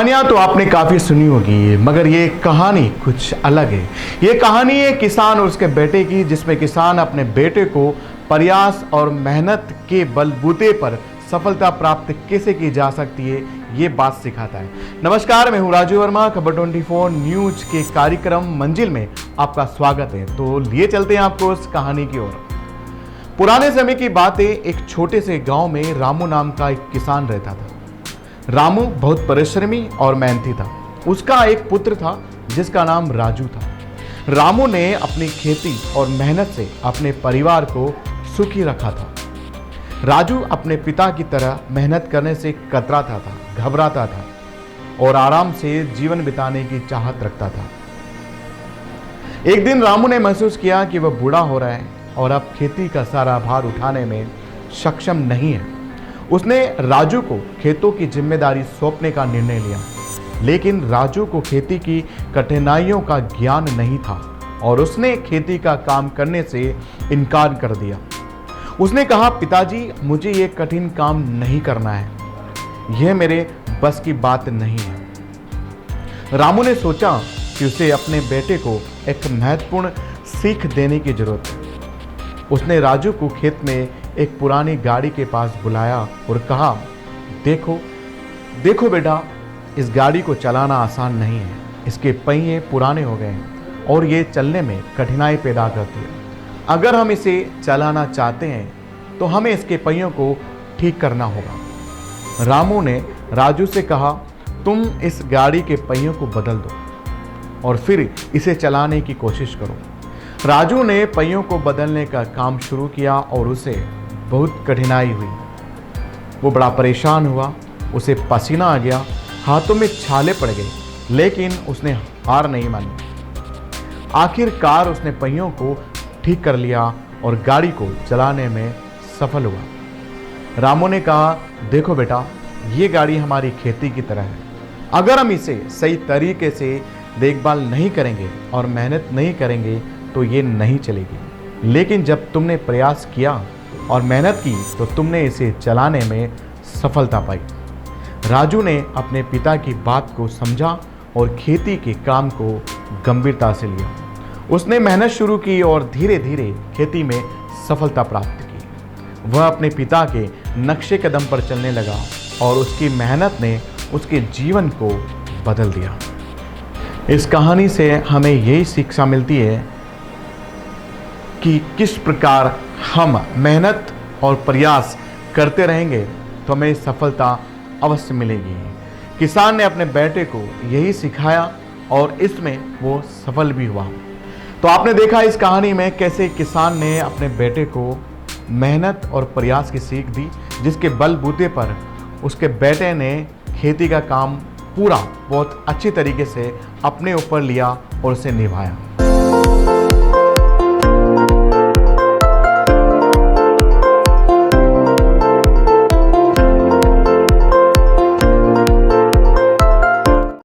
कहानियाँ तो आपने काफ़ी सुनी होगी, मगर ये कहानी कुछ अलग है। ये कहानी है किसान और उसके बेटे की, जिसमें किसान अपने बेटे को प्रयास और मेहनत के बलबूते पर सफलता प्राप्त कैसे की जा सकती है, ये बात सिखाता है। नमस्कार, मैं हूँ राजू वर्मा। खबर 24 न्यूज के कार्यक्रम मंजिल में आपका स्वागत है। तो लिए चलते हैं आपको उस कहानी की ओर। पुराने समय की बात है। एक छोटे से गांव में रामू नाम का एक किसान रहता था। रामू बहुत परिश्रमी और मेहनती था। उसका एक पुत्र था जिसका नाम राजू था। रामू ने अपनी खेती और मेहनत से अपने परिवार को सुखी रखा था। राजू अपने पिता की तरह मेहनत करने से कतराता था, घबराता था और आराम से जीवन बिताने की चाहत रखता था। एक दिन रामू ने महसूस किया कि वह बूढ़ा हो रहा है और अब खेती का सारा भार उठाने में सक्षम नहीं है। उसने राजू को खेतों की जिम्मेदारी सौंपने का निर्णय लिया, लेकिन राजू को खेती की कठिनाइयों का ज्ञान नहीं था और उसने खेती का काम करने से इनकार कर दिया। उसने कहा, पिताजी, मुझे ये कठिन काम नहीं करना है, यह मेरे बस की बात नहीं है। रामू ने सोचा कि उसे अपने बेटे को एक महत्वपूर्ण सीख देने की जरूरत है। उसने राजू को खेत में एक पुरानी गाड़ी के पास बुलाया और कहा, देखो बेटा, इस गाड़ी को चलाना आसान नहीं है। इसके पहिए पुराने हो गए हैं और ये चलने में कठिनाई पैदा करती है। अगर हम इसे चलाना चाहते हैं तो हमें इसके पहियों को ठीक करना होगा। रामू ने राजू से कहा, तुम इस गाड़ी के पहियों को बदल दो और फिर इसे चलाने की कोशिश करो। राजू ने पहियों को बदलने का काम शुरू किया और उसे बहुत कठिनाई हुई। वो बड़ा परेशान हुआ, उसे पसीना आ गया, हाथों में छाले पड़ गए, लेकिन उसने हार नहीं मानी। आखिरकार उसने पहियों को ठीक कर लिया और गाड़ी को चलाने में सफल हुआ। रामू ने कहा, देखो बेटा, ये गाड़ी हमारी खेती की तरह है। अगर हम इसे सही तरीके से देखभाल नहीं करेंगे और मेहनत नहीं करेंगे तो ये नहीं चलेगी। लेकिन जब तुमने प्रयास किया और मेहनत की तो तुमने इसे चलाने में सफलता पाई। राजू ने अपने पिता की बात को समझा और खेती के काम को गंभीरता से लिया। उसने मेहनत शुरू की और धीरे धीरे खेती में सफलता प्राप्त की। वह अपने पिता के नक्शे कदम पर चलने लगा और उसकी मेहनत ने उसके जीवन को बदल दिया। इस कहानी से हमें यही शिक्षा मिलती है कि किस प्रकार हम मेहनत और प्रयास करते रहेंगे तो हमें सफलता अवश्य मिलेगी। किसान ने अपने बेटे को यही सिखाया और इसमें वो सफल भी हुआ। तो आपने देखा इस कहानी में कैसे किसान ने अपने बेटे को मेहनत और प्रयास की सीख दी, जिसके बलबूते पर उसके बेटे ने खेती का काम पूरा बहुत अच्छी तरीके से अपने ऊपर लिया और उसे निभाया।